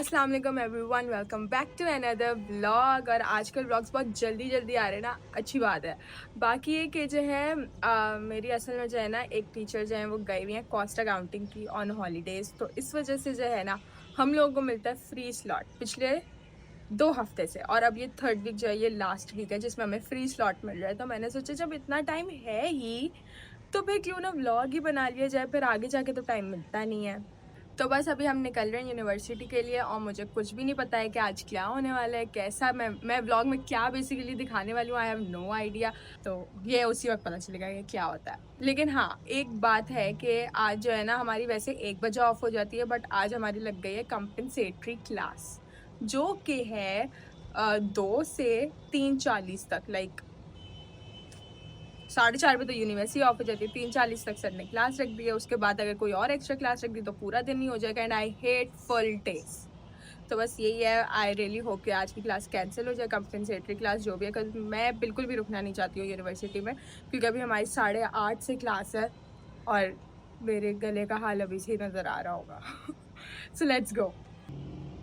अस्सलाम वालेकुम everyone, welcome back to another vlog. और आजकल व्लॉग्स बहुत जल्दी जल्दी आ रहे हैं ना, अच्छी बात है। बाकी ये कि जो है मेरी असल में जो है ना एक टीचर जो है वो गई हुई हैं कॉस्ट अकाउंटिंग की ऑन हॉलीडेज़, तो इस वजह से जो है ना हम लोगों को मिलता है फ्री स्लॉट पिछले 2 हफ्ते से। और अब ये थर्ड वीक जो है ये लास्ट वीक है जिसमें हमें फ्री स्लॉट मिल रहा है। तो मैंने सोचा जब इतना टाइम है ही तो फिर क्यों ना व्लॉग ही बना लिया जाए, फिर आगे जाके तो टाइम मिलता नहीं है। तो बस अभी हम निकल रहे हैं यूनिवर्सिटी के लिए और मुझे कुछ भी नहीं पता है कि आज क्या होने वाला है, कैसा मैं व्लॉग में क्या बेसिकली दिखाने वाली हूँ। I have no idea. तो ये उसी वक्त पता चलेगा कि क्या होता है। लेकिन हाँ, एक बात है कि आज जो है ना हमारी वैसे 1 बजे ऑफ हो जाती है, बट आज हमारी लग गई है कंपनसेटरी क्लास जो कि है 2 से 3:40 तक। लाइक 4:30 बजे तो यूनिवर्सिटी ऑफ हो जाती है, 3:40 तक सर ने क्लास रख दी है। उसके बाद अगर कोई और एक्स्ट्रा क्लास रख दी तो पूरा दिन ही हो जाएगा। And I hate full days. तो बस यही है। आई रियली होप कि आज की क्लास कैंसिल हो जाए, कंपनसेटरी क्लास जो भी है, क्योंकि मैं बिल्कुल भी रुकना नहीं चाहती हूँ यूनिवर्सिटी में, क्योंकि अभी हमारी 8:30 से क्लास है और मेरे गले का हाल अभी से नज़र आ रहा होगा। So let's go.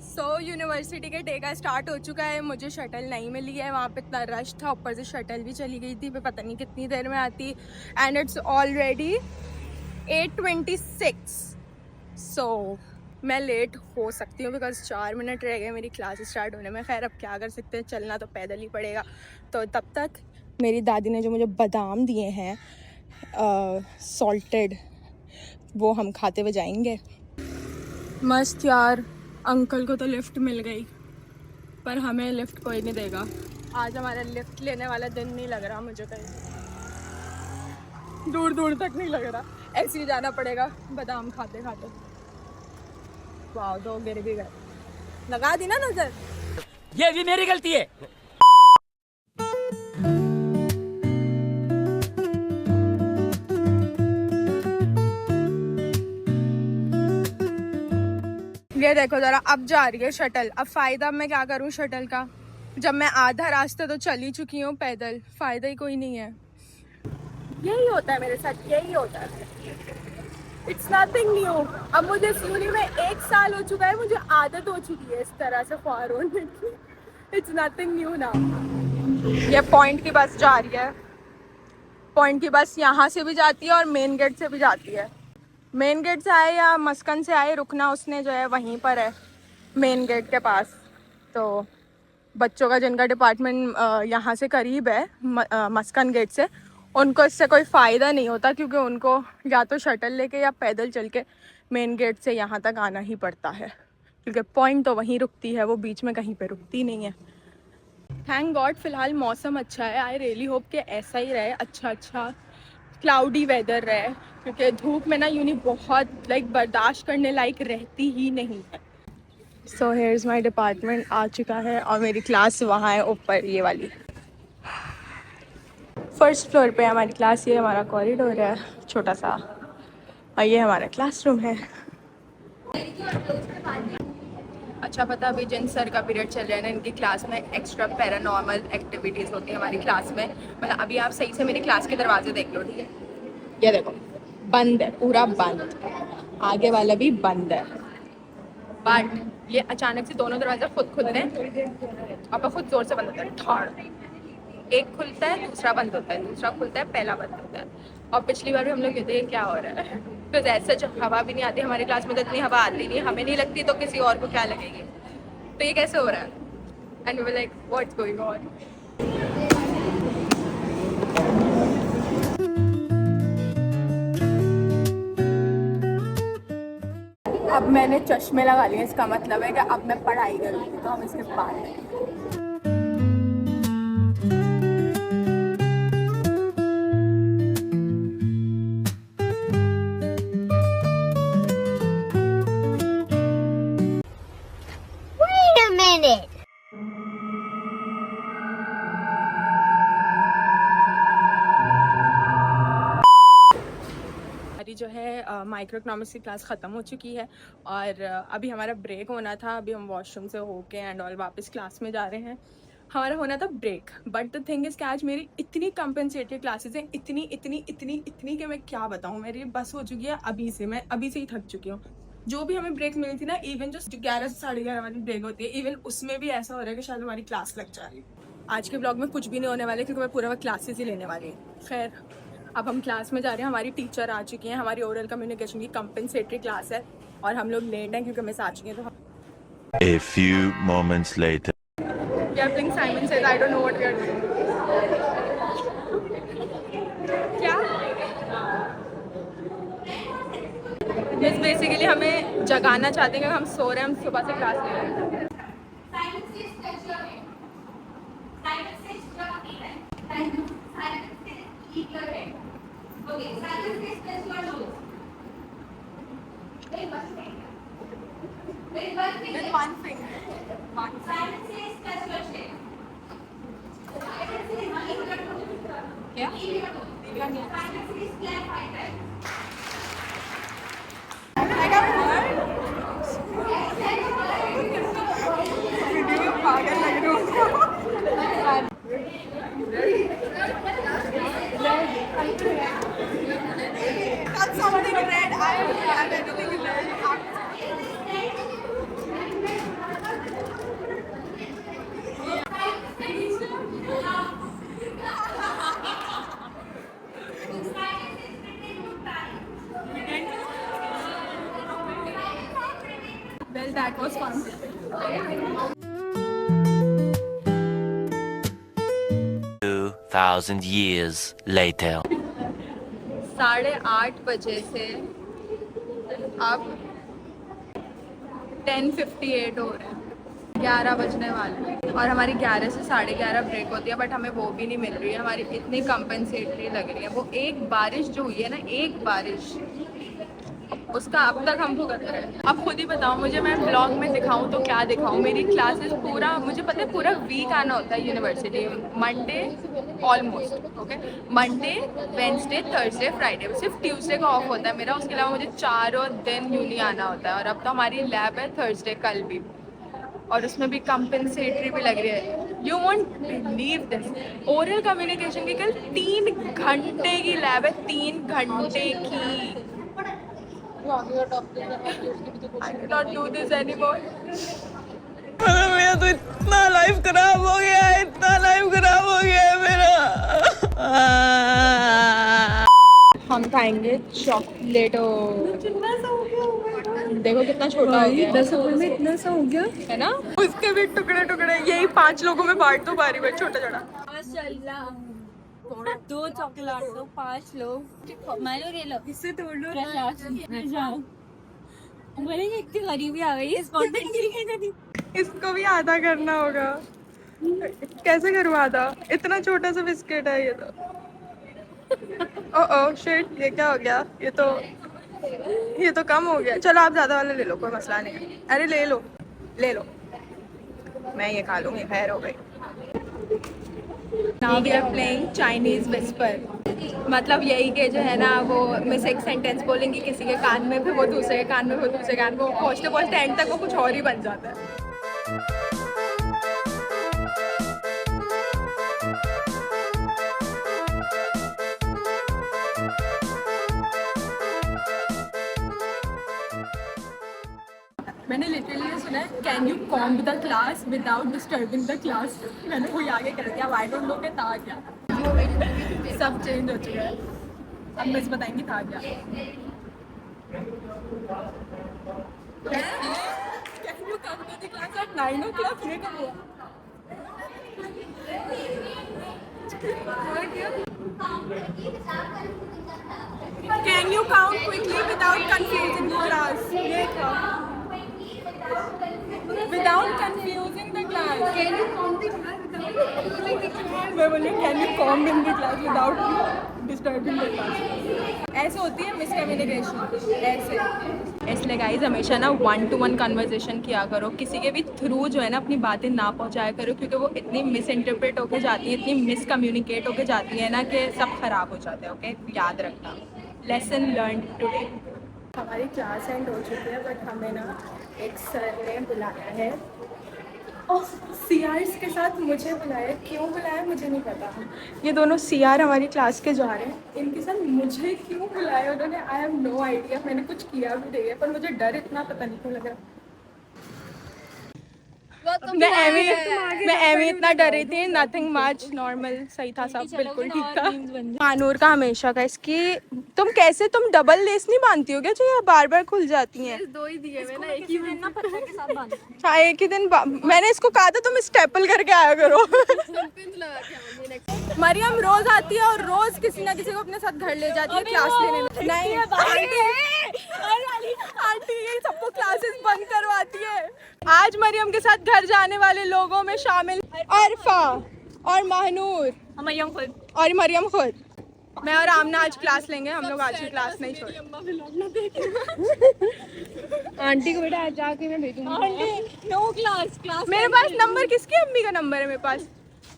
So university के डे का स्टार्ट हो चुका है। मुझे शटल नहीं मिली है, वहाँ पे इतना रश था, ऊपर से शटल भी चली गई थी, मैं पता नहीं कितनी देर में आती। And it's already 8:26। सो मैं लेट हो सकती हूँ बिकॉज 4 मिनट रह गए मेरी क्लास स्टार्ट होने में। खैर अब क्या कर सकते हैं, चलना तो पैदल ही पड़ेगा। तो तब तक मेरी दादी ने जो मुझे बादाम दिए हैं सॉल्टेड, वो हम खाते हुए जाएंगे। मस्त यार। अंकल को तो लिफ्ट मिल गई पर हमें लिफ्ट कोई नहीं देगा। आज हमारा लिफ्ट लेने वाला दिन नहीं लग रहा मुझे, कहीं दूर दूर तक नहीं लग रहा। ऐसे ही जाना पड़ेगा बादाम खाते खाते। वाह, 2 गिर भी गए। लगा दी ना नजर। ये भी मेरी गलती है। ये देखो जरा, अब जा रही है शटल। अब फायदा मैं क्या करूं शटल का, जब मैं आधा रास्ते तो चल ही चुकी हूँ पैदल, फायदा ही कोई नहीं है। यही होता है मेरे साथ, यही होता है। It's nothing new. अब मुझे इस यूनी में 1 साल हो चुका है, मुझे आदत हो चुकी है इस तरह से फॉर होने की। इट्स नथिंग न्यू ना। ये पॉइंट की बस जा रही है। पॉइंट की बस यहाँ से भी जाती है और मेन गेट से भी जाती है। मेन गेट से आए या मस्कन से आए, रुकना उसने जो है वहीं पर है मेन गेट के पास। तो बच्चों का जिनका डिपार्टमेंट यहाँ से करीब है मस्कन गेट से, उनको इससे कोई फ़ायदा नहीं होता, क्योंकि उनको या तो शटल लेके या पैदल चल के मेन गेट से यहाँ तक आना ही पड़ता है, क्योंकि पॉइंट तो वहीं रुकती है, वो बीच में कहीं पे रुकती नहीं है। थैंक गॉड फ़िलहाल मौसम अच्छा है। आई रियली होप कि ऐसा ही रहे, अच्छा क्लाउडी वेदर रहे, क्योंकि धूप में ना यूनी बहुत बर्दाश्त करने लायक रहती ही नहीं है। सो हेयर्स माई डिपार्टमेंट आ चुका है और मेरी क्लास वहाँ है ऊपर, ये वाली फर्स्ट फ्लोर पे हमारी क्लास। ये हमारा कॉरिडोर है छोटा सा और ये हमारा क्लासरूम है। अच्छा पता, अभी जिन सर का पीरियड चल रहा है ना, इनकी क्लास में एक्स्ट्रा पैरानॉर्मल एक्टिविटीज़ होती है हमारी क्लास में। मतलब अभी आप सही से मेरी क्लास के दरवाजे देख लो, ठीक है? ये देखो, बंद है, पूरा बंद। आगे वाला भी बंद है, बट ये अचानक से दोनों दरवाजे खुद खुलते हैं और खुद जोर से बंद होता है। ठाड़, एक खुलता है दूसरा बंद होता है, दूसरा खुलता है पहला बंद होता है। और पिछली बार भी हम लोग कहते हैं क्या हो रहा है, तो ऐसे जब हवा भी नहीं आती हमारी क्लास में, तो इतनी हवा आती नहीं, हमें नहीं लगती तो किसी और को क्या लगेगी। तो ये कैसे हो रहा है? And we were like what's going on. अब मैंने चश्मे लगा लिए, इसका मतलब है कि अब मैं पढ़ाई करूँगी, तो हम इसके बाद Wait a minute. हमारी जो है माइक्रो इकोनॉमिक्स की क्लास ख़त्म हो चुकी है और अभी हमारा ब्रेक होना था। अभी हम वॉशरूम से होके एंड ऑल वापस क्लास में जा रहे हैं। हमारा होना था break, but the thing is कि आज मेरी इतनी कंपनसेटरी क्लासेस हैं, इतनी कि मैं क्या बताऊँ। मेरी बस हो चुकी है अभी से, मैं अभी से ही थक चुकी हूँ। जो भी हमें ब्रेक मिली थी ना, इवन जो 11 से 11:30 वाली ब्रेक होती है, इवन उसमें भी ऐसा हो रहा है कि शायद हमारी क्लास लग जाए। आज के ब्लॉग में कुछ भी नहीं होने वाले क्योंकि मैं पूरा वक्त क्लासेस ही लेने वाली हूँ। खैर, अब हम क्लास में जा रहे हैं। हमारी टीचर आ चुकी हैं, हमारी ओरल कम्युनिकेशन की कंपनसेटरी क्लास है और हम लोग लेट हैं क्योंकि मिस आ चुकी हैं। तो A few moments later. We are playing Simon Says, I don't know what we are doing. क्या? मिस बेसिकली हमें जगाना चाहते हैं क्योंकि हम सो रहे हैं, हम सुबह से क्लास ले रहे हैं। Simon says, touch your head. Simon says, drop your head. Simon says, keep your head. Okay, Simon says, touch your nose. With one finger. With one finger. With one finger. Simon says, touch your chin. Simon says, leave your nose. क्या? Leave your nose. Simon says, clap 5 times. I got hurt. पागल लग रहा हूँ। That's something red. I have anything red. Well, that was fun. 2,000 years later. 8:30 बजे से अब 10:58 हो रहे हैं, 11 बजने वाले हैं और हमारी 11 से 11:30 ब्रेक होती है, बट हमें वो भी नहीं मिल रही है। हमारी इतनी कंपनसेटरी लग रही है। वो एक बारिश जो हुई है ना, एक बारिश, उसका अब तक हम भुगत रहे हैं। अब खुद ही बताओ मुझे, मैं ब्लॉग में दिखाऊं तो क्या दिखाऊं। मेरी क्लासेस पूरा, मुझे पता है पूरा वीक आना होता है university. Monday almost, okay, Monday, Wednesday, Thursday, Friday, सिर्फ ट्यूसडे का ऑफ होता है मेरा। उसके अलावा मुझे 4 दिन यूनी आना होता है। और अब तो हमारी लैब है थर्सडे, कल भी, और उसमें भी कंपनसेटरी भी लग रही है। You won't believe this, oral communication की कल 3 घंटे की लैब है, 3 घंटे की। I cannot do this anymore. मेरा तो इतना लाइफ खराब हो गया है, इतना लाइफ खराब हो गया है मेरा। हम खाएंगे चॉकलेटो। देखो कितना छोटा हो गया, 10 रुपए में इतना सा हो गया है ना। उसके भी टुकड़े टुकड़े, यही 5 लोगों में बांट दो बारी बारी, छोटा छोटा। 2 चॉकलेट दो, 5 लोग मानो ले लो, इससे तोड़ लो। बोलेंगे इतनी गरीबी आ गई इस कंटेंट के लिए। इसको भी आधा करना होगा। कैसे करूँ आधा? इतना छोटा सा बिस्किट है ये तो। ओह शिट, ये क्या हो गया? ये तो कम हो गया। चलो आप ज्यादा वाला ले लो, कोई मसला नहीं है। अरे ले लो, मैं ये खा लूँगी, खैर हो गई। Now we are playing Chinese whisper. मतलब यही कि जो है ना, वो मिस एक सेंटेंस बोलेंगी किसी के कान में, फिर वो दूसरे के कान में, वो दूसरे कान में, पहुँचते पहुँचते एंड तक वो कुछ और ही बन जाता है। मैंने लिटरली सुना है, can you comb the class without disturbing the class. मैंने कोई आगे कर दिया, आई डोंट नो कि था क्या। सब चेंज हो चुका है, अब मिस बताएंगी था क्या। Can you come to the class at 9 o'clock? ये कब हुआ? Can you count quickly without confusing the class? ये था, without confusing the class. Can you comb the class without confusing the class? मैं बोली can you comb in the class without disturbing the class? ऐसे होती है miscommunication, ऐसे। इसलिए guys हमेशा ना 1-to-1 कन्वर्सेशन किया करो, किसी के भी थ्रू जो है ना अपनी बातें ना पहुंचाया करो, क्योंकि वो इतनी मिस इंटरप्रेट होके जाती है, इतनी मिसकम्युनिकेट होके जाती है ना कि सब खराब हो जाता है। ओके, याद रखना, लेसन लर्न टुडे। हमारी क्लास एंड हो चुकी है, बट हमें ना एक सर ने बुलाया है सीआर्स के साथ मुझे बुलाया, क्यों बुलाया मुझे नहीं पता। ये दोनों सीआर हमारी क्लास के जा रहे हैं, इनके साथ मुझे क्यों बुलाया उन्होंने, आई हैव नो आइडिया। मैंने कुछ किया भी नहीं है, पर मुझे डर इतना पता नहीं क्यों लग रहा। मैं एमी इतना डर रही थी, नथिंग मच, नॉर्मल, सही था सब, बिल्कुल ठीक था। मानूर का हमेशा का इसकी, तुम कैसे, तुम डबल लेस नहीं बांधती हो क्या जो ये बार बार खुल जाती हैं? दो ही दिए हुए ना, एक ही दिन ना पत्थर के साथ बांध हाँ एक ही दिन मैंने इसको कहा था तुम स्टेपल करके आया करो। मरियम रोज आती है और रोज किसी ना किसी को अपने साथ घर ले जाती है क्लास लेने में। नहीं आंटी ये सबको क्लासेस बंद करवाती है। आज मरियम के साथ घर जाने वाले लोगों में शामिल अरफा और महनूर और मरियम खुद। मैं और आमना आज क्लास लेंगे, हम लोग आज की क्लास नहीं छोड़ेंगे। आंटी को बेटा आज जाके मैं भेजूंगी। आंटी नो क्लास मेरे पास नंबर, किसकी अम्मी का नंबर है मेरे पास?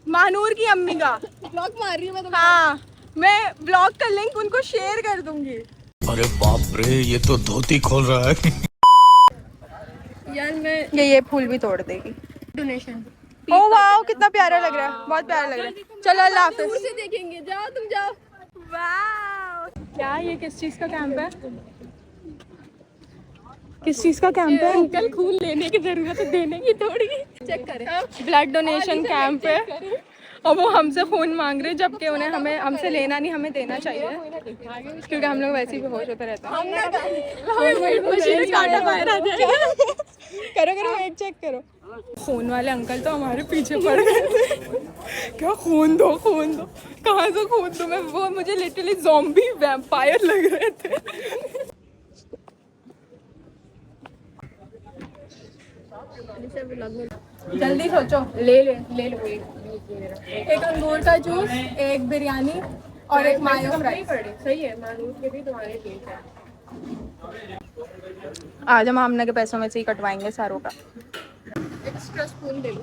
महानूर की अम्मी का। ब्लॉग मार रही हूँ मैं। हाँ मैं ब्लॉग का लिंक उनको शेयर कर दूंगी। अरे बाप रे, ये तो धोती खोल रहा है। यार मैं ये फूल भी तोड़ देगी। डोनेशन ओ वाओ कितना प्यारा लग रहा है, बहुत प्यारा लग रहा है। चलो अल्लाह हाफिज। दूर से देखेंगे, जाओ तुम जाओ। वाओ क्या ये किस चीज का कैंप है? किस चीज का कैंप है? कल खून लेने की जरूरत है, देने की थोड़ी। चेक करें, ब्लड डोनेशन कैंप है और वो हमसे खून मांग रहे, जबकि उन्हें हमसे लेना नहीं, हमें देना चाहिए क्योंकि हम लोग वैसे ही बेहोश होते रहते हैं। करो वेट चेक करो। खून वाले अंकल तो हमारे पीछे पड़ गए। क्या खून दो, कहाँ से खून दो? मैं वो मुझे लिटरली ज़ॉम्बी वैम्पायर लग रहे थे। जल्दी सोचो, ले लो एक अंगूर का जूस, एक बिरयानी और एक मायो फ्राई। सही है, मानूर के भी तुम्हारे पेट है। आज हम आमना के पैसों में से ही कटवाएंगे सारों का। Extra spoon they low.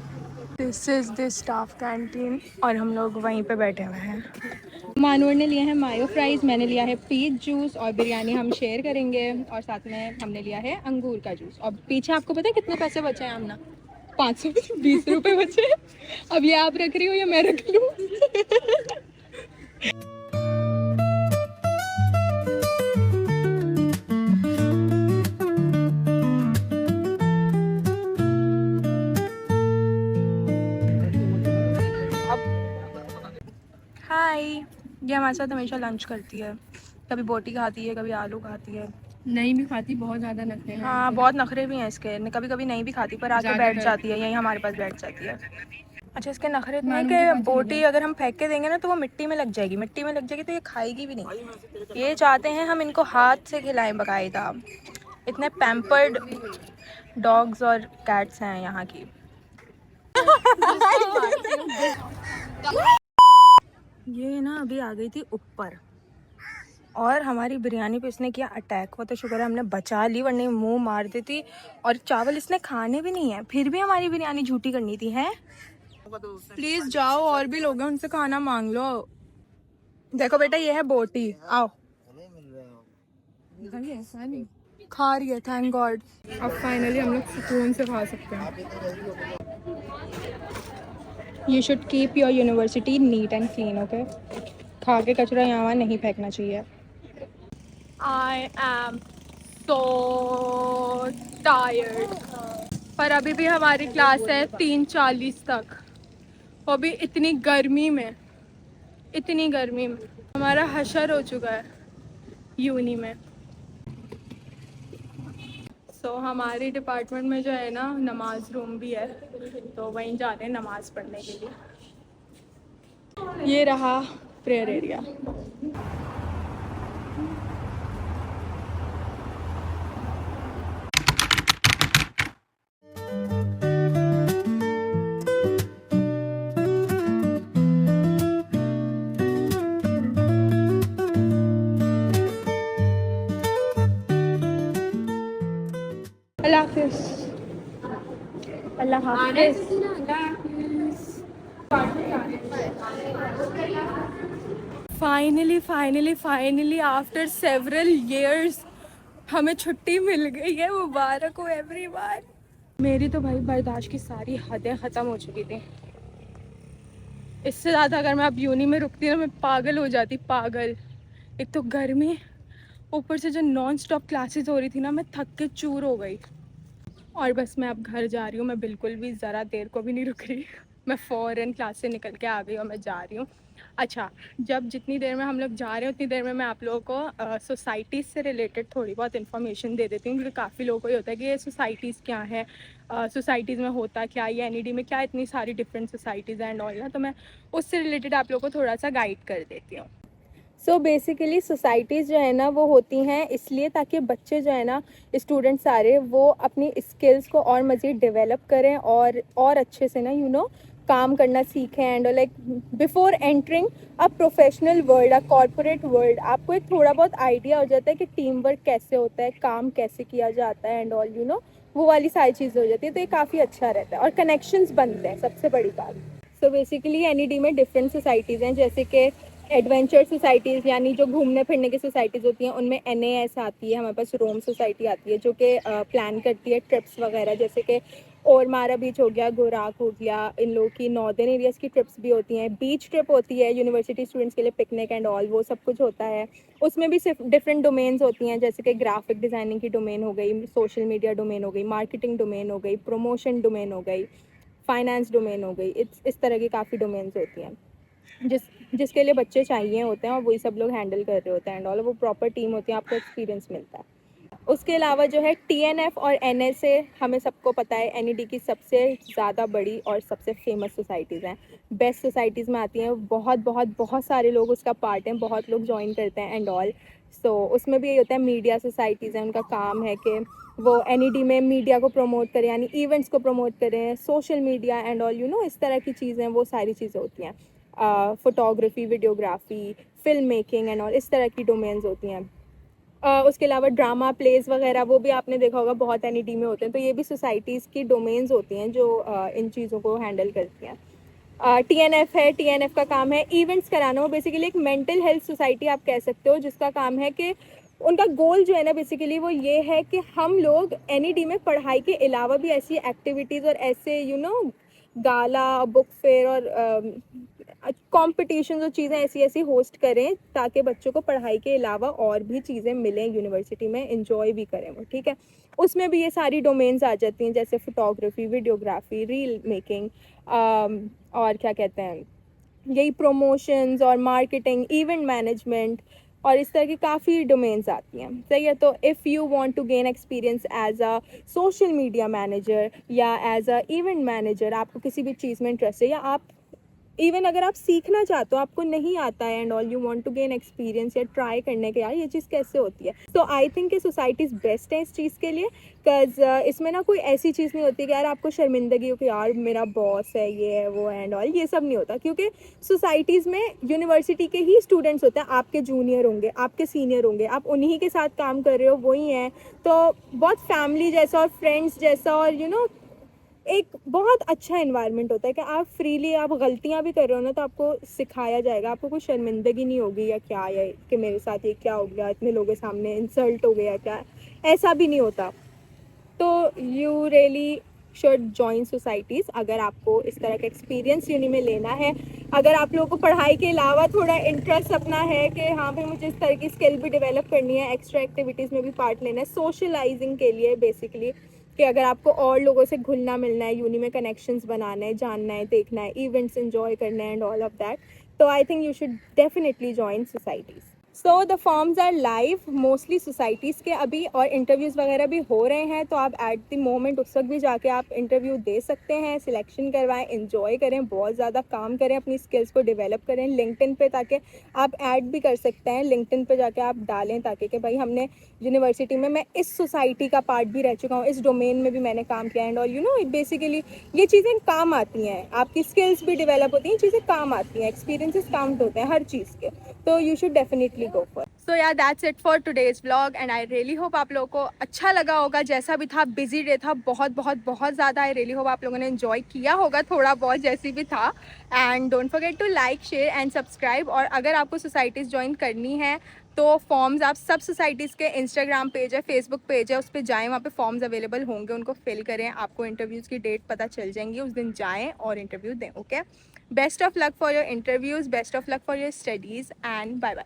This is the staff canteen और हम लोग वहीं पे बैठे हुए हैं। मानूर ने लिया है मायो फ्राइज, मैंने लिया है पीच जूस और बिरयानी हम शेयर करेंगे, और साथ में हमने लिया है अंगूर का जूस। और पीछे आपको पता है कितने पैसे बचे हैं आमना? 520 रुपये बचे। अब ये आप रख रही हो या मैं रख लूँ? हाय, ये हमारे साथ हमेशा लंच करती है, कभी बोटी खाती है, कभी आलू खाती है। नहीं भी खाती, बहुत ज़्यादा नखरे हैं। हाँ बहुत नखरे भी हैं इसके, कभी कभी नहीं भी खाती पर आके बैठ जाती है, यहीं हमारे पास बैठ जाती है। अच्छा इसके नखरे इतने कि बोटी अगर हम फेंक के देंगे ना तो वो मिट्टी में लग जाएगी, तो ये खाएगी भी नहीं। ये चाहते हैं हम इनको हाथ से खिलाएं बाकायदा। इतने पैम्पर्ड डॉग्स और कैट्स हैं यहाँ की। ये ना अभी आ गई थी ऊपर और हमारी बिरयानी पे इसने किया अटैक। वो तो शुक्र है हमने बचा ली, वरना मुंह मार देती। और चावल इसने खाने भी नहीं है, फिर भी हमारी बिरयानी झूठी करनी थी। है प्लीज जाओ, और भी लोग हैं उनसे खाना मांग लो। देखो बेटा ये है बोटी, आओ खा रही है, थैंक गॉड। अब फाइनली हम लोग सुकून से खा सकते हैं। You should keep your university neat and clean, okay? खा के कचरा यहाँ नहीं फेंकना चाहिए। I am so tired. पर अभी भी हमारी क्लास है 3:40 तक, वो भी इतनी गर्मी में। हमारा हशर हो चुका है यूनी में। तो हमारी डिपार्टमेंट में जो है ना नमाज रूम भी है, तो वहीं जा रहे हैं नमाज पढ़ने के लिए। ये रहा प्रेयर एरिया। अल्लाह हाफिज़। अल्लाह हाफिज़। फाइनली आफ्टर सेवरल ईयर्स हमें छुट्टी मिल गई है। मुबारक हो एवरीवन। मेरी तो भाई बर्दाश्त की सारी हदें ख़त्म हो चुकी थी। इससे ज़्यादा अगर मैं अब यूनी में रुकती ना, मैं पागल हो जाती, पागल। एक तो गर्मी, ऊपर से जो नॉन स्टॉप क्लासेस हो रही थी ना, मैं थक के चूर हो गई। और बस मैं अब घर जा रही हूँ, मैं बिल्कुल भी ज़रा देर को भी नहीं रुक रही। मैं फ़ौरन क्लास से निकल के आ गई और मैं जा रही हूँ। अच्छा, जब जितनी देर में हम लोग जा रहे हैं उतनी देर में मैं आप लोगों को सोसाइटीज़ से रिलेटेड थोड़ी बहुत इन्फॉर्मेशन दे देती हूँ, क्योंकि काफ़ी लोगों को ये होता है कि ये सोसाइटीज़ क्या है, सोसाइटीज़ में होता क्या, ये एनईडी में क्या इतनी सारी डिफरेंट सोसाइटीज़ एंड ऑल ना, तो मैं उससे रिलेटेड आप लोगों को थोड़ा सा गाइड कर देती हूँ। सो बेसिकली सोसाइटीज़ जो है ना वो होती हैं इसलिए ताकि बच्चे जो है ना, स्टूडेंट्स सारे, वो अपनी स्किल्स को और मज़ीद डेवलप करें और अच्छे से ना काम करना सीखें। And like before entering a professional world, a corporate world, आपको एक थोड़ा बहुत आइडिया हो जाता है कि टीम वर्क कैसे होता है, काम कैसे किया जाता है एंड ऑल वो वाली सारी चीज़ें हो जाती है। तो ये काफ़ी अच्छा रहता है और कनेक्शंस बनते हैं, सबसे बड़ी बात। सो बेसिकली एनईडी में डिफरेंट सोसाइटीज़ हैं, जैसे कि एडवेंचर सोसाइटीज़ यानी जो घूमने फिरने की सोसाइटीज़ होती हैं, उनमें NAS आती है, हमारे पास रोम सोसाइटी आती है जो कि प्लान करती है ट्रिप्स वगैरह, जैसे कि ओरमारा बीच हो गया, गोराक हो गया, इन लोगों की नॉर्दर्न एरियाज़ की ट्रिप्स भी होती हैं। बीच ट्रिप होती है यूनिवर्सिटी स्टूडेंट्स के लिए, पिकनिक एंड ऑल, वो सब कुछ होता है। उसमें भी सिर्फ डिफरेंट डोमेन्स होती हैं, जैसे कि ग्राफिक डिज़ाइनिंग की डोमेन हो गई, सोशल मीडिया डोमेन हो गई, मार्केटिंग डोमेन हो गई, प्रमोशन डोमेन हो गई, फाइनेंस डोमेन हो गई। इस तरह की काफ़ी डोमेन्स होती हैं जिसके लिए बच्चे चाहिए होते हैं और वही सब लोग हैंडल कर रहे होते हैं एंड ऑल। वो प्रॉपर टीम होती है, आपको एक्सपीरियंस मिलता है। उसके अलावा जो है TNF और NSA, हमें सबको पता है NED की सबसे ज़्यादा बड़ी और सबसे फेमस सोसाइटीज़ हैं, बेस्ट सोसाइटीज़ में आती हैं। बहुत बहुत बहुत सारे लोग उसका पार्ट हैं, बहुत लोग ज्वाइन करते हैं एंड ऑल। सो उसमें भी यही होता है, मीडिया सोसाइटीज़ हैं, उनका काम है कि वो NED में मीडिया को प्रमोट करें, यानी इवेंट्स को प्रमोट करें, सोशल मीडिया एंड ऑल इस तरह की चीज़ें, वो सारी चीज़ें होती हैं। Photography, videography, film making and all, इस तरह की डोमेन्स होती हैं। उसके अलावा ड्रामा प्लेस वगैरह, वो भी आपने देखा होगा, बहुत NED में होते हैं। तो ये भी सोसाइटीज़ की डोमेन्स होती हैं जो इन चीज़ों को हैंडल करती हैं। TNF है, TNF का काम है इवेंट्स कराना। वो बेसिकली एक मेंटल हेल्थ सोसाइटी आप कह सकते हो, जिसका काम है कि उनका गोल जो है ना बेसिकली वो ये है कि हम लोग NED में पढ़ाई के अलावा भी ऐसी एक्टिविटीज़ और ऐसे गाला, बुक फेयर और कॉम्पिटिशन और चीज़ें ऐसी होस्ट करें ताकि बच्चों को पढ़ाई के अलावा और भी चीज़ें मिलें, यूनिवर्सिटी में इंजॉय भी करें वो, ठीक है। उसमें भी ये सारी डोमेन्स आ जाती हैं, जैसे फोटोग्राफी, वीडियोग्राफी, रील मेकिंग, और क्या कहते हैं, यही प्रमोशंस और मार्केटिंग, इवेंट मैनेजमेंट, और इस तरह की काफ़ी डोमेन्स आती हैं, सही है। तो if you want to gain experience as a social media manager या एज अ इवेंट मैनेजर, आपको किसी भी चीज़ में इंटरेस्ट है, या आप इवन अगर आप सीखना चाहते हो, आपको नहीं आता है and all, you want to gain experience या ट्राई करने के, यार ये चीज़ कैसे होती है, तो आई थिंक कि सोसाइटीज़ बेस्ट है इस चीज़ के लिए। बिकॉज इसमें ना कोई ऐसी चीज़ नहीं होती कि यार आपको शर्मिंदगी हो कि यार मेरा बॉस है, ये है, वो है एंड ऑल, ये सब नहीं होता। क्योंकि सोसाइटीज़ में यूनिवर्सिटी के ही स्टूडेंट्स होते हैं, आपके जूनियर होंगे, आपके सीनियर होंगे, आप उन्हीं के साथ काम कर रहे हो, वही हैं। तो बहुत फैमिली जैसा और फ्रेंड्स जैसा और एक बहुत अच्छा इन्वायरमेंट होता है कि आप फ्रीली, आप गलतियां भी कर रहे हो ना तो आपको सिखाया जाएगा, आपको कोई शर्मिंदगी नहीं होगी या क्या, या कि मेरे साथ ये क्या हो गया, इतने लोगों के सामने इंसल्ट हो गया क्या, ऐसा भी नहीं होता। तो you really should join societies अगर आपको इस तरह का एक्सपीरियंस यूनी में लेना है। अगर आप लोगों को पढ़ाई के अलावा थोड़ा इंटरेस्ट अपना है कि हाँ भाई मुझे इस तरह की स्किल भी डेवलप करनी है, एक्स्ट्रा एक्टिविटीज़ में भी पार्ट लेना है, सोशलाइजिंग के लिए बेसिकली, कि अगर आपको और लोगों से घुलना मिलना है, यूनी में कनेक्शंस बनाना है, जानना है, देखना है, इवेंट्स एंजॉय करना है एंड ऑल ऑफ दैट, तो I think you should definitely join societies. So the forms are live mostly societies के अभी, और इंटरव्यूज़ वगैरह भी हो रहे हैं, तो आप एट द मोमेंट उस वक्त भी जाके आप इंटरव्यू दे सकते हैं, सिलेक्शन करवाएं, इंजॉय करें, बहुत ज़्यादा काम करें, अपनी स्किल्स को डेवलप करें लिंक्डइन पे, ताकि आप ऐड भी कर सकते हैं, लिंक्डइन पे जाके आप डालें ताकि कि भाई हमने यूनिवर्सिटी में, मैं इस सोसाइटी का पार्ट भी रह चुका हूँ, इस डोमेन में भी मैंने काम किया एंड ऑल, बेसिकली ये चीज़ें काम आती हैं, आपकी स्किल्स भी डेवलप होती हैं, चीज़ें काम आती हैं, एक्सपीरियंसेस काउंट होते हैं हर चीज़ के, तो you should definitely go for. So yeah, that's it for today's vlog and I really hope आप लोगों को अच्छा लगा होगा। जैसा भी था, बिजी डे था, बहुत बहुत बहुत ज़्यादा। I really hope आप लोगों ने एंजॉय किया होगा थोड़ा बहुत, जैसी भी था। And don't forget to like, share and subscribe. और अगर आपको सोसाइटीज़ ज्वाइन करनी है तो फॉर्म्स आप सब सोसाइटीज़ के इंस्टाग्राम पेज है, फेसबुक पेज है, उस पर जाएँ, वहाँ पे फॉर्म्स अवेलेबल होंगे, उनको फिल करें, आपको इंटरव्यूज़ की डेट पता चल जाएंगी, उस दिन जाएँ और इंटरव्यू दें. Okay, best of luck for your interviews, best of luck for your studies and bye bye.